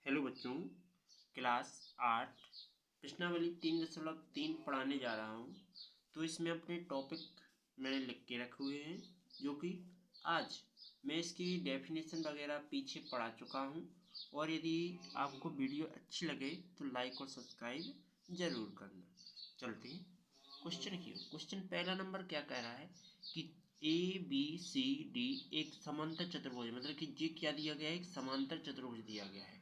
Hello बच्चों, class 8 प्रश्नावली 3.3 पढ़ाने जा रहा हूँ। तो इसमें अपने टॉपिक मैंने लिख के रखे हुए हैं, जो कि आज मैं इसकी डेफिनेशन वगैरह पीछे पढ़ा चुका हूँ। और यदि आपको वीडियो अच्छी लगे तो लाइक और सब्सक्राइब ज़रूर करना। चलते हैं क्वेश्चन की ओर। क्वेश्चन पहला नंबर क्या कह रहा है कि ABCD एक समांतर चतुर्भुज, मतलब कि ये क्या दिया गया है, एक समांतर चतुर्भुज दिया गया है।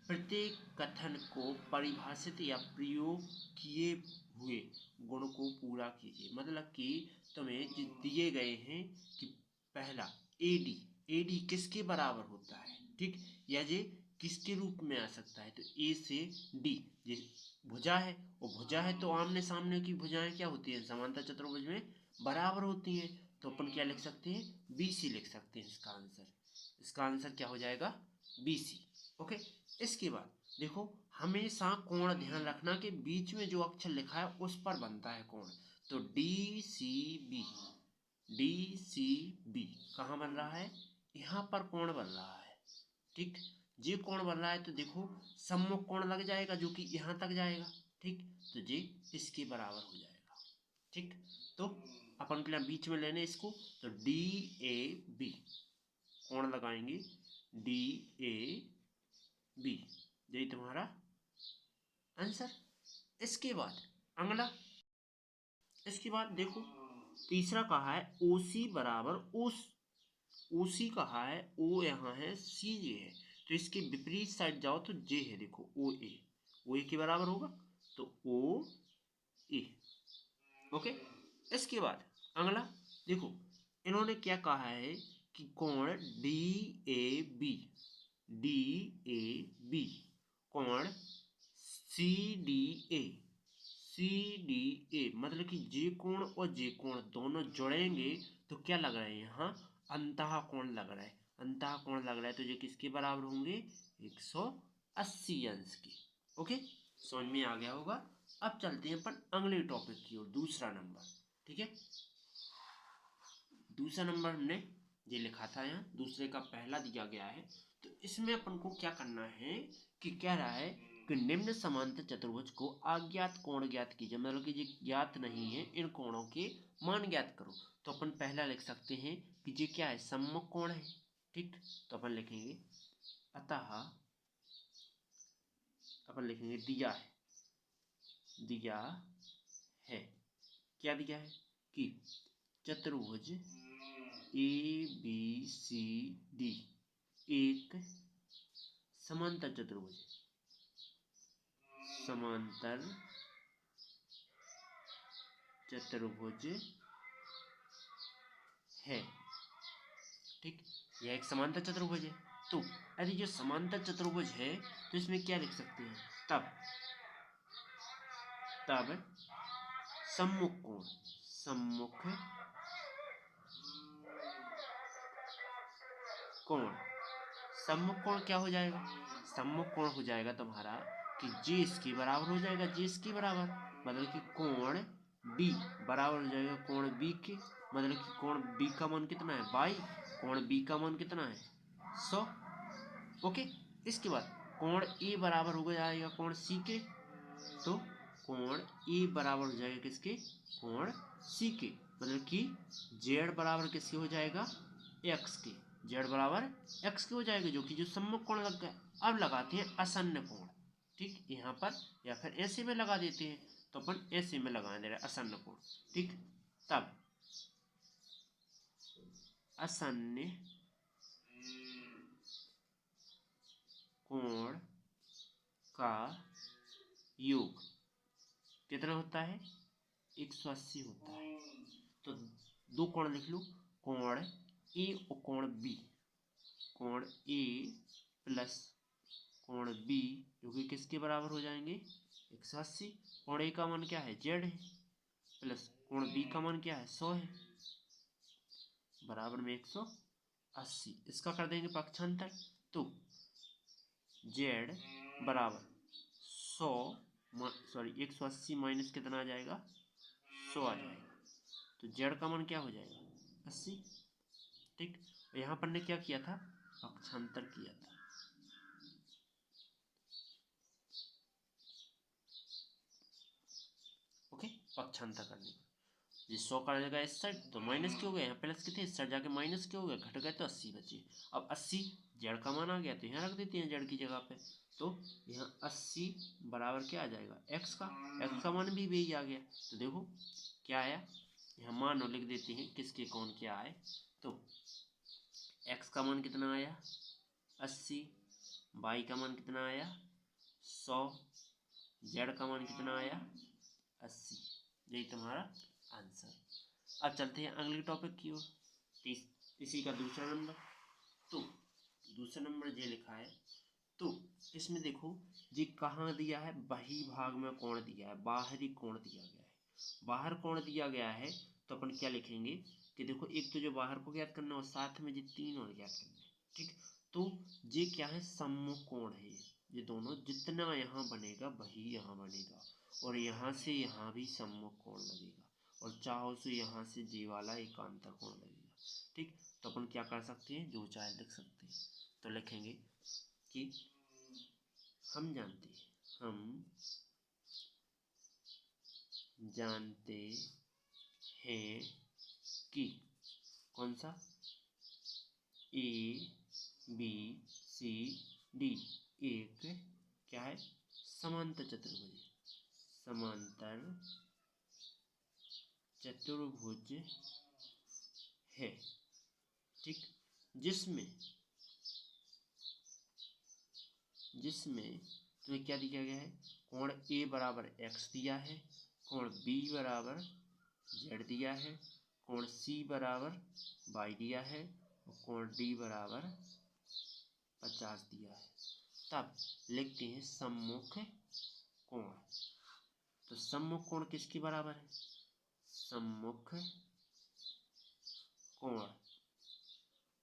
प्रत्येक कथन को परिभाषित या प्रयोग किए हुए गुण को पूरा कीजिए। मतलब कि तुम्हें दिए गए हैं कि पहला AD किसके बराबर होता है, ठीक, या ये किसके रूप में आ सकता है। तो A से D ये भुजा है, और भुजा है तो आमने सामने की भुजाएं क्या होती हैं, समांतर चतुर्भुज में बराबर होती हैं। तो अपन क्या लिख सकते हैं, BC लिख सकते हैं। इसका आंसर क्या हो जाएगा, BC। ओके। इसके बाद देखो, हमेशा कोण ध्यान रखना कि बीच में जो अक्षर लिखा है उस पर बनता है कोण। तो डी सी बी कहाँ बन रहा है, यहाँ पर कोण बन रहा है, ठीक। ये कोण बन रहा है तो देखो सम्मुख कोण लग जाएगा जो कि यहाँ तक जाएगा, ठीक। तो ये इसके बराबर हो जाएगा, ठीक। तो अपन के लिए बीच में लेने इसको, तो DAB कोण लगाएंगे, DAB, यही तुम्हारा आंसर। इसके बाद अगला, इसके बाद देखो तीसरा कहा है OC बराबर OC कहा है, O यहाँ है, C ये है। तो इसके विपरीत साइड जाओ तो J है, देखो OA के बराबर होगा, तो OA। ओके। इसके बाद अगला देखो, इन्होंने क्या कहा है कि कोण DAB कोण CDA मतलब कि जे कोण और जे कोण दोनों जुड़ेंगे तो क्या लग रहा है, यहाँ अंतः कोण लग रहा है। अंतः कोण लग रहा है तो ये किसके बराबर होंगे, 180 अंश के। ओके, समझ में आ गया होगा। अब चलते हैं अपन अगले टॉपिक की ओर, दूसरा नंबर, ठीक है। दूसरा नंबर हमने ये लिखा था, यहाँ दूसरे का पहला दिया गया है। तो इसमें अपन को क्या करना है कि कह रहा है कि निम्न समांतर चतुर्भुज को अज्ञात कोण ज्ञात कीजिए, मतलब कि ये ज्ञात नहीं है, इन कोणों के मान ज्ञात करो। तो अपन पहला लिख सकते हैं कि ये क्या है, सम्मुख कोण है, ठीक। तो अपन लिखेंगे अतः, अपन लिखेंगे दिया है, क्या दिया है कि चतुर्भुज ABCD एक समांतर चतुर्भुज है, ठीक। यह एक समांतर चतुर्भुज है। तो यदि जो समांतर चतुर्भुज है तो इसमें क्या लिख सकते हैं, तब सम्मुख कोण सम्मुख कोण क्या हो जाएगा, सम्मुख कोण हो जाएगा तुम्हारा कि जे इसके बराबर हो जाएगा, जे इसके बराबर, मतलब कि कोण बी बराबर हो जाएगा कोण बी के, मतलब कि कोण बी का मान कितना है, 22, कोण बी का मान कितना है, 100। ओके। इसके बाद कोण ए बराबर हो जाएगा कोण सी के, तो कोण ए बराबर हो जाएगा किसके, कोण सी के, मतलब कि जेड बराबर किसके हो जाएगा, एक्स के, जेड बराबर एक्स के हो जाएगा, जो कि जो सम्मुख कोण लग गया। अब लगाते हैं आसन्न कोण, ठीक, यहाँ पर या फिर ऐसे में लगा देते हैं। तो अपन ऐसे में लगा दे रहे आसन्न कोण, ठीक। तब आसन्न कोण का योग कितना होता है, 180 होता है। तो दो कोण लिख लो, कोण ए और कोण बी, कोण ए प्लस कोण बी जो कि किसके बराबर हो जाएंगे, 180। कोण ए का मान क्या है, जेड है, प्लस कोण बी का मान क्या है, 100 है, बराबर में 180। इसका कर देंगे पक्षांतर, तो जेड बराबर 180 माइनस कितना आ जाएगा, 100 आ जाएगा। तो जेड का मान क्या हो जाएगा, 80, ठीक। यहाँ पर ने क्या किया था, पक्षांतर किया था। पक्षांतर करने पर। ये 100 का जगह इस साइड तो माइनस क्यों हो गया, यहाँ प्लस कितने इस साइड जाके माइनस क्यों हो गया, घट गए तो 80 बचे। अब 80 जेड का मान आ गया तो यहाँ रख देते हैं जेड की जगह पे। तो यहाँ 80 बराबर क्या आ जाएगा, एक्स का मान भी वही आ गया। तो देखो क्या आया, यहाँ मान लिख देते हैं किसके कौन क्या आए। तो एक्स का मान कितना आया 80, वाई का मान कितना आया 100, जेड का मान कितना आया 80। यही तुम्हारा आंसर। अब चलते हैं अगले टॉपिक की ओर, इसी का दूसरा नंबर। तो दूसरा नंबर ये लिखा है। तो इसमें देखो ये कहाँ दिया है, बही भाग में कोण दिया है, बाहरी कोण दिया गया है। बाहर कोण दिया गया है तो अपन क्या लिखेंगे कि देखो एक तो जो बाहर को ज्ञात करना और साथ में ये तीन और ज्ञात करना है। ठीक, तो ये क्या है, सम्मुख कोण है। ये दोनों जितना यहाँ बनेगा वही यहाँ बनेगा, और यहाँ से यहाँ भी सम्मुख कोण लगेगा, और चाहो तो यहाँ से जे वाला एकांतर कोण लगेगा। ठीक, तो अपन क्या कर सकते हैं, जो चाहे लिख सकते हैं। तो लिखेंगे कि हम जानते हैं कि कौन सा, ए बी सी डी एक क्या है, समांतर चतुर्भुज है। ठीक, जिसमें तुम्हें क्या दिया गया है, कोण ए बराबर एक्स दिया है, कोण बी बराबर जेड दिया है, कोण सी बराबर वाई दिया है, और कोण डी बराबर 50 दिया है। तब लिखते हैं सम्मुख कोण। तो सम्मुख कोण किसके बराबर है, सम्मुख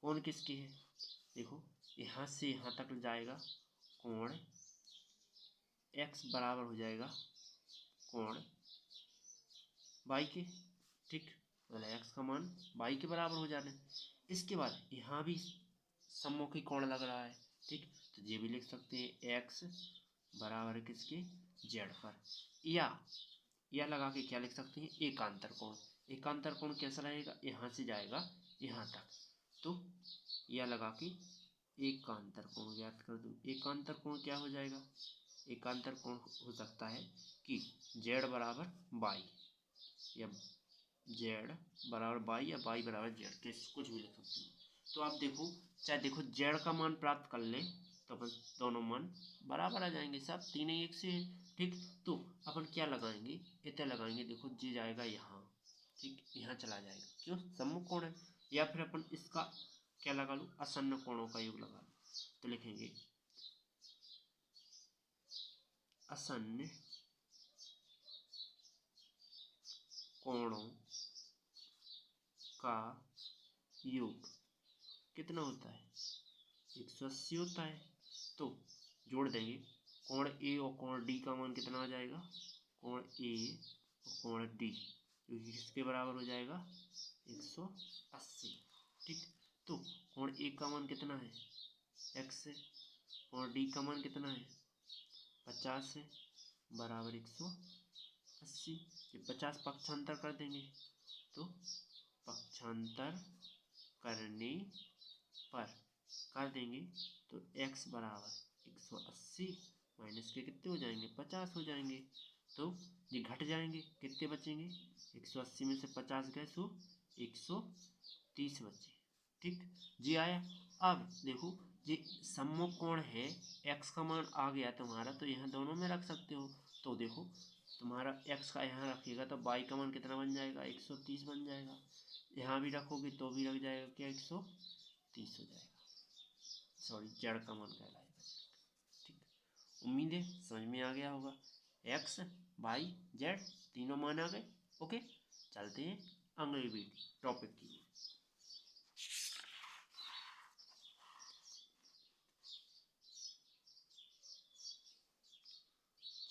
कोण किसके है, देखो यहाँ से यहाँ तक जाएगा कोण x बराबर हो जाएगा कोण y के। ठीक, मतलब x का मान y के बराबर हो जाना है। इसके बाद यहाँ भी सम्मुखी कोण लग रहा है। ठीक, तो ये भी लिख सकते हैं x बराबर किसके, z पर, या लगा के क्या लिख सकते हैं, एकांतर कोण। एकांतर कोण कैसा रहेगा, यहाँ से जाएगा यहाँ तक, तो या लगा के एकांतर कोण ज्ञात कर दो। एकांतर कोण क्या हो जाएगा, एकांतर कोण हो सकता है कि z बराबर बाई, या z बराबर बाई, या बाई बराबर z, कुछ भी लिख सकते हैं। तो आप देखो, चाहे देखो z का मान प्राप्त कर लें तो अपन दोनों मान बराबर आ जाएंगे, सब तीन ही एक से है। ठीक, तो अपन क्या लगाएंगे, इतना लगाएंगे, देखो जी जाएगा यहाँ, ठीक, यहाँ चला जाएगा, क्यों, सम्मुख कोण है। या फिर अपन इसका क्या लगा लूँ, आसन्न कोणों का योग लगा लूँ। तो लिखेंगे आसन्न कोणों का योग कितना होता है, 180 होता है। तो जोड़ देंगे, कोण ए और कोण डी का मान कितना आ जाएगा, कोण ए और कोण डी जो कि किसके बराबर हो जाएगा 180। ठीक, तो कोण ए का मान कितना है x है, कोण डी का मान कितना है 50 है, बराबर 180। ये 50 पक्षांतर कर देंगे, तो पक्षांतर करने पर कर देंगे तो x बराबर 180 माइनस के कितने हो जाएंगे 50 हो जाएंगे। तो ये घट जाएंगे, कितने बचेंगे, 180 में से 50 गए तो 130 बचे। ठीक, जी आया। अब देखो ये सम्मुख कोण है, x का मान आ गया तुम्हारा, तो यहाँ दोनों में रख सकते हो। तो देखो तुम्हारा x का यहाँ रखिएगा तो y का मान कितना बन जाएगा 130 बन जाएगा, यहाँ भी रखोगे तो भी रख जाएगा क्या 130 हो जाएगा, सॉरी जड़ का मान कहलाएगा। ठीक, उम्मीद है समझ में आ गया होगा, x y z तीनों मान आ गए। ओके, चलते हैं अगले टॉपिक की।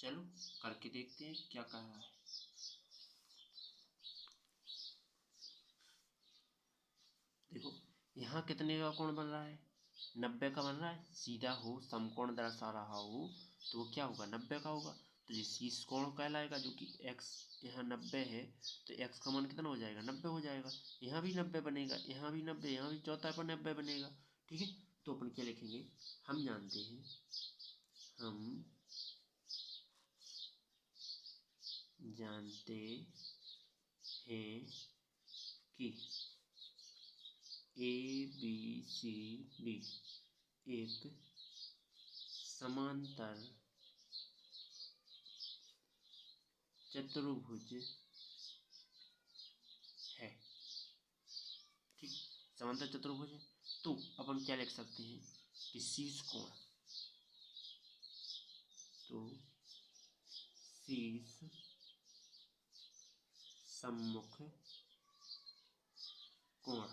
चलो करके देखते हैं क्या कह रहा है। देखो यहाँ कितने का कोण बन रहा है, 90 का बन रहा है। सीधा हो समकोण दर्शा रहा हो तो वो क्या होगा 90 का होगा। तो ये शीर्ष कोण कहलाएगा, जो कि x यहाँ 90 है, तो x का मान कितना हो जाएगा, 90 हो जाएगा। यहाँ भी 90 बनेगा, यहाँ भी 90, यहाँ भी चौथा पर 90 बनेगा। ठीक है, तो अपन क्या लिखेंगे, हम जानते हैं कि ABCD एक समांतर चतुर्भुज है। ठीक, समांतर चतुर्भुज है, तो अपन क्या लिख सकते हैं कि शीर्ष कोण, तो शीर्ष सम्मुख कोण,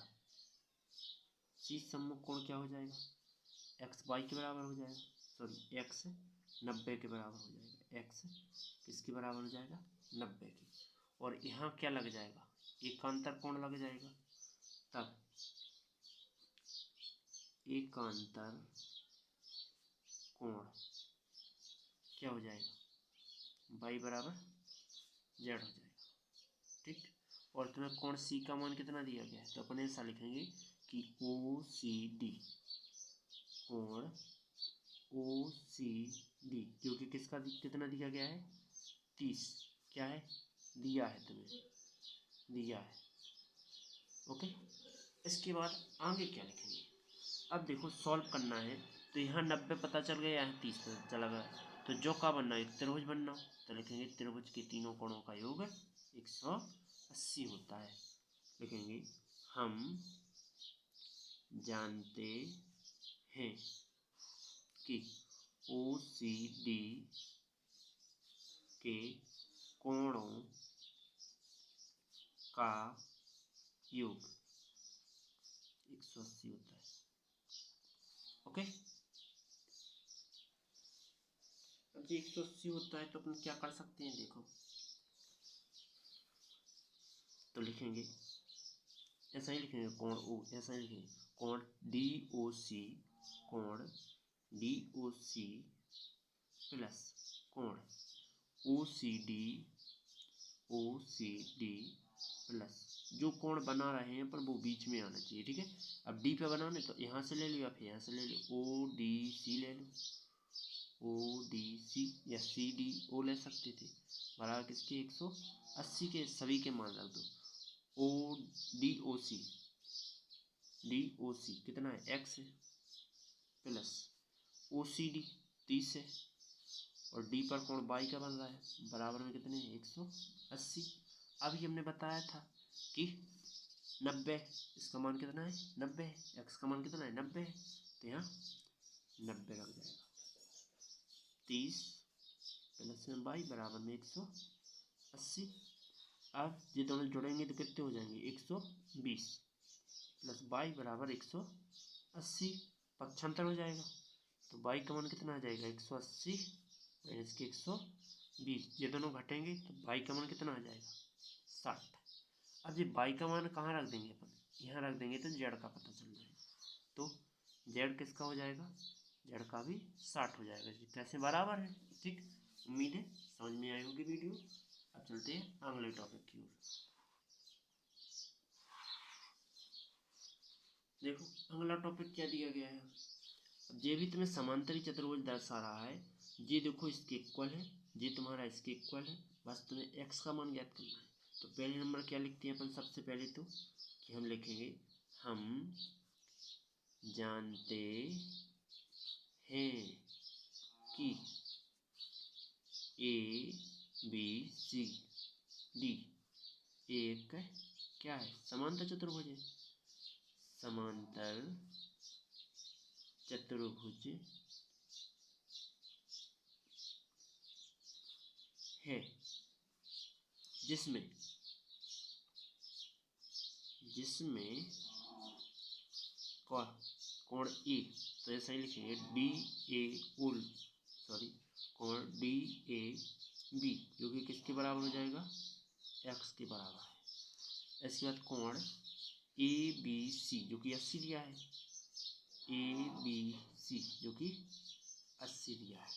शीर्ष सम्मुख कोण क्या हो जाएगा, x y के बराबर हो जाएगा, सॉरी x 90 के बराबर हो जाएगा, x किसके बराबर हो जाएगा, 90 के। और यहाँ क्या लग जाएगा, एकांतर कोण लग जाएगा, तब एकांतर कोण क्या हो जाएगा, y बराबर z हो जाएगा। ठीक, और तुम्हें कोण C का मान कितना दिया गया है, तो अपन ऐसा लिखेंगे कि OCD कोण OCD, जो कि किसका कितना दिया गया है, 30, क्या है, दिया है, तुम्हें दिया है। ओके, इसके बाद आगे क्या लिखेंगे, अब देखो सॉल्व करना है, तो यहाँ 90 पता चल गया, यहाँ 30 पता चला गया, तो जो का बनना है, एक त्रिभुज बनना, तो लिखेंगे त्रिभुज के तीनों कोणों का योग 180 होता है। लिखेंगे हम जानते हैं कि OCD के कोणों का योग 180 होता है। ओके, अब ये 180 होता है, तो अपन क्या कर सकते हैं, देखो, तो लिखेंगे ऐसा ही लिखेंगे, कोण O, ऐसा ही लिखेंगे कोण DOC, कोण DOC प्लस कोण OCD प्लस जो कोण बना रहे हैं पर वो बीच में आना चाहिए। ठीक है, अब डी पे बनाने, तो यहाँ से ले लो या फिर यहाँ से ले लो, ODC ले लो, ODC या CDO ले सकते थे, बराबर किसके, 180 के, सभी के मान रख दो। DOC कितना है, x है, प्लस OCD 30 है, और डी पर कोण बाई का बन रहा है, बराबर में कितने हैं, 180। अभी हमने बताया था कि 90, इसका मान कितना है, 90 है, x का मान कितना है, 90 है, तो यहाँ 90 लग जाएगा, 30 प्लस में बाई बराबर में 180। अब ये दोनों जोड़ेंगे तो कितने हो जाएंगे, 120 प्लस बाई बराबर 180, पक्षांतर हो जाएगा, तो बाई का मान कितना आ जाएगा, 180 माइनस के 120, ये दोनों घटेंगे तो बाई का मान कितना आ जाएगा, 60। अब ये बाई का मान कहाँ रख देंगे अपन, यहाँ रख देंगे, तो जेड का पता चल जाएगा, तो जेड किसका हो जाएगा, जेड का भी 60 हो जाएगा, कैसे बराबर है। ठीक, उम्मीद है समझ में आई होगी वीडियो। अब चलते हैं अगले टॉपिक की ओर। देखो अगला टॉपिक क्या दिया गया है, अब ये भी तुम्हें समांतरी चतुर्भुज दर्शा रहा है, ये देखो इसके इक्वल है, ये तुम्हारा इसके इक्वल है, बस तुम्हें एक्स का मान ज्ञात करना है। तो पहले नंबर क्या लिखते हैं अपन, सबसे पहले तो कि हम लिखेंगे हम जानते हैं कि ABCD एक क्या है, समांतर चतुर्भुज है, समांतर चतुर्भुज है, जिसमें कोण ए, तो ऐसा ही लिखेंगे कोण DAB, जो कि किसके बराबर हो जाएगा, x के बराबर है। इसके बाद कोण ABC, जो कि 80 दिया है, ABC जो कि 80 दिया है,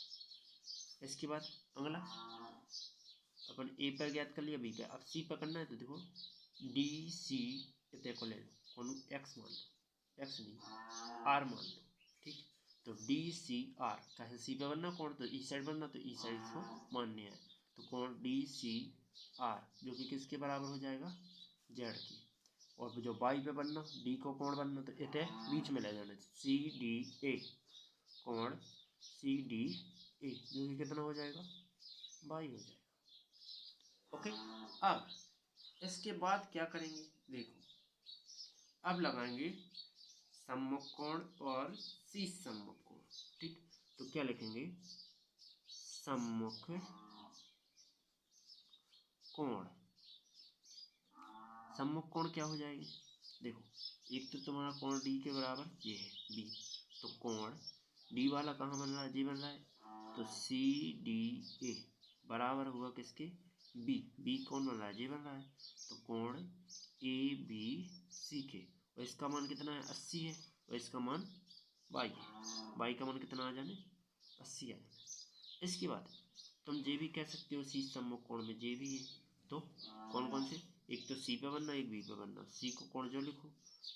इसके बाद अगला अपन ए पर ज्ञात कर लिया, बी पर, अब सी पर करना है। तो देखो डी सी इतने को ले लो, कौन एक्स मान लो, एक्स नहीं आर मान लो, ठीक। तो डी सी आर कैसे सी पे बनना कौन, तो ई साइड बनना, तो ई साइड को मानने है। तो कौन डी सी आर जो कि किसके बराबर हो जाएगा, जेड की। और जो बाई पे बनना डी को कौन बनना, तो इतने बीच में ले जाना, सी डी ए, कौन सी डी ए जो कि कितना हो जाएगा, बाई हो जाएगा। ओके, अब इसके बाद क्या करेंगे, देखो अब लगाएंगे सम्मुख कोण और शीर्ष सम्मुख कोण, ठीक। तो क्या लिखेंगे, सम्मुख कोण, सम्मुख कोण क्या हो जाएगी, देखो एक तो तुम्हारा कोण डी के बराबर ये है बी, तो कोण डी वाला कहाँ बन रहा है, जी बन रहा है, तो सी डी ए बराबर हुआ किसके, बी, बी कौन बन रहा है, जी बन रहा है। तो कोण ए बी सी के, और इसका मान कितना है 80 है, और इसका मान बाई है, बाई का मान कितना आ जाने 80 आ जाने। इसके बाद तुम जे भी कह सकते हो, सी सम्मुख कोण में जे भी है, तो कौन कौन से, एक तो सी पे बनना, एक बी पे बनना, सी को कोण जो लिखो,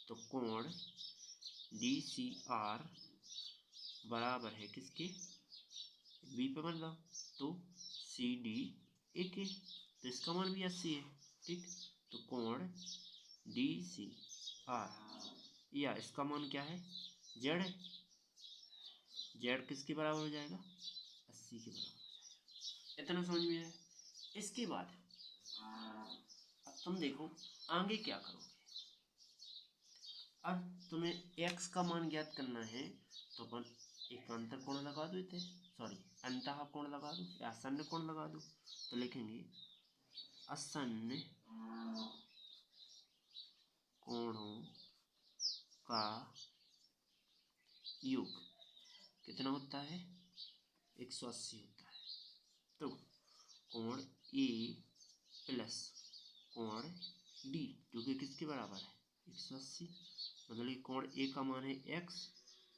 तो कोण डी सी आर बराबर है किसके, बी पे बन रहा, तो सी डी ए के, तो इसका मान भी 80 है, ठीक। तो कोण डी सी आर, या इसका मान क्या है, जेड है, जेड किसके बराबर हो जाएगा, 80 के बराबर हो जाएगा। इतना समझ में है। इसके बाद अब तुम देखो आगे क्या करोगे, अब तुम्हें x का मान ज्ञात करना है, तो अपन एक अंतर कोण लगा दो, इतने सॉरी अंतः कोण लगा दो या आसन्न कोण लगा दो, तो लिखेंगे आसन्न कोणों का योग कितना होता है, 180 होता है। तो कोण ए प्लस कोण डी जो कि किसके बराबर है 180, मतलब कोण ए का मान है x,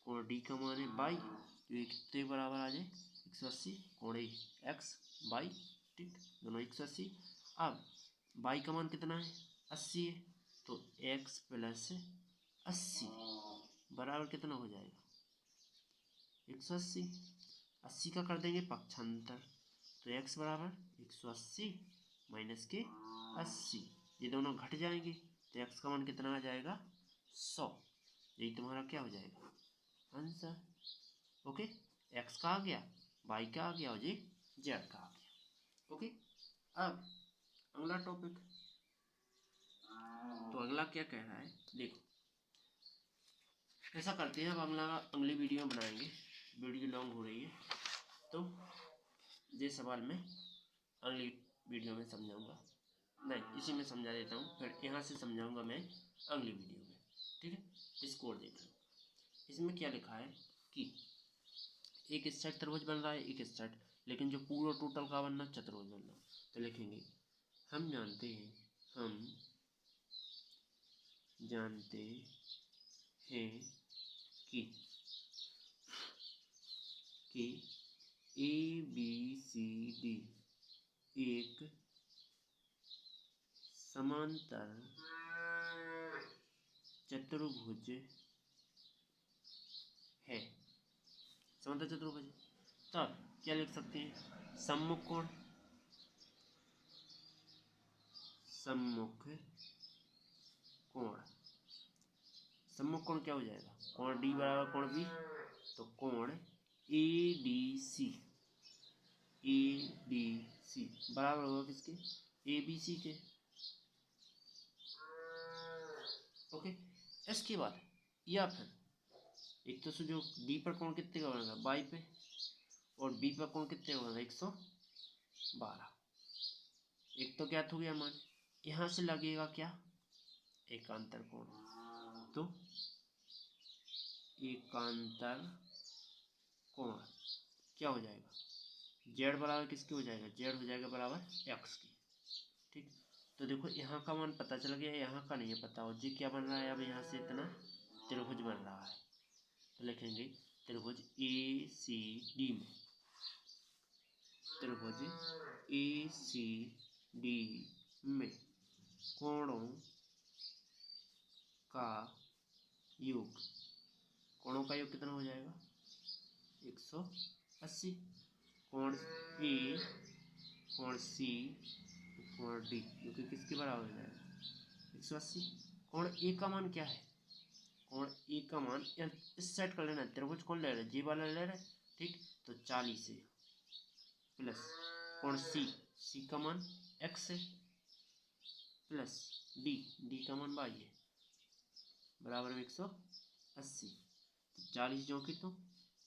कोण डी का मान है बाई, तो ये कितने बराबर आ जाए 180, कोण ए x बाई, ठीक, दोनों 180। अब बाई का मान कितना है 80 है, तो x प्लस 80 बराबर कितना हो जाएगा 180, 80 का कर देंगे पक्षांतर, तो x बराबर 180 माइनस के 80, ये दोनों घट जाएंगे, तो x का मान कितना आ जाएगा 100, यही तुम्हारा क्या हो जाएगा आंसर। ओके, x का आ गया, y का आ गया और जी z का आ गया। ओके, अब अगला टॉपिक, तो अगला क्या कह रहा है, देखो ऐसा करते हैं, अब अगली वीडियो में बनाएंगे, वीडियो लॉन्ग हो रही है, तो ये सवाल मैं अगली वीडियो में समझाऊंगा, नहीं इसी में समझा देता हूँ, फिर यहाँ से समझाऊंगा मैं अगली वीडियो में, ठीक है। इसको और देख लो, इसमें क्या लिखा है कि एक स्ट्रेट त्रिभुज बन रहा है, एक स्ट्रेट, लेकिन जो पूरा टोटल का बनना चतुर्भुज बनना, तो लिखेंगे हम जानते हैं कि ए बी सी डी एक समांतर चतुर्भुज है, समांतर चतुर्भुज, तब क्या लिख सकते हैं, सम्मुख कोण, सम्मुख कोण, सम्मुख कोण क्या हो जाएगा, कोण डी बराबर कोण बी, तो कोण ए डी सी बराबर होगा किसके, ए बी सी के। ओके, इसके बाद या फिर एक तो जो डी पर कोण कितने का बनेगा बाई पे, और बी पर कोण कितने का बनेगा 112, एक तो ज्ञात हो गया मान, यहाँ से लगेगा क्या एकांतर कोण, तो एकांतर कोण क्या हो जाएगा, जेड बराबर किसके हो जाएगा, जेड हो जाएगा बराबर एक्स की, ठीक। तो देखो यहाँ का मान पता चल गया, यहाँ का नहीं है पता, और जी क्या बन रहा है, अब यहाँ से इतना त्रिभुज बन रहा है, तो लिखेंगे त्रिभुज ए सी डी में त्रिभुज ए सी डी में कोणों का योग, कोणों का योग कितना हो जाएगा 180। कोण ए, कोण सी, कोण डी जो कि किसके बराबर हो जाएगा 180। कोण ए का मान क्या है, कोण ए का मान इस सेट कर लेना, त्रिभुज कौन ले रहा है, जी वाला ले रहा है, ठीक। तो 40 है प्लस कोण सी, सी का मान x है प्लस डी, डी का मान y है बराबर में 180। तो 40 जो कि तो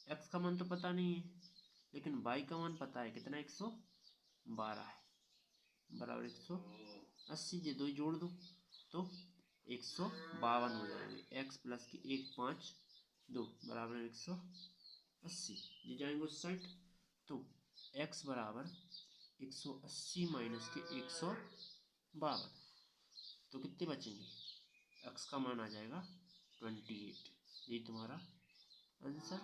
x का मान तो पता नहीं है लेकिन y का मान पता है कितना 112 है बराबर 180। ये दो ही जोड़ दो तो 152 हो जाएंगे। x प्लस की 1 5 2 बराबर 180। ये जाएंगे उस साइड तो x बराबर 180 माइनस के 152 तो कितने बचेंगे, x का मान आ जाएगा 28। यही तुम्हारा आंसर।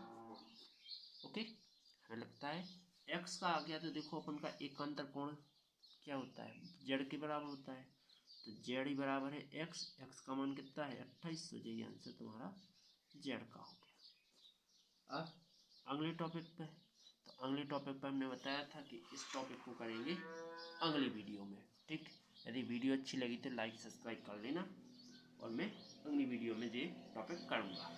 ओके, हमें लगता है x का आ गया तो देखो अपन का एकांतर कोण क्या होता है, z के बराबर होता है तो z ही बराबर है x, x का मान कितना है 28। तो यही आंसर तुम्हारा z का हो गया। अब अगले टॉपिक पे, तो अगले टॉपिक पर हमने बताया था कि इस टॉपिक को करेंगे अगली वीडियो में, ठीक। यदि वीडियो अच्छी लगी तो लाइक सब्सक्राइब कर लेना और मैं अगली वीडियो में ये टॉपिक करूँगा।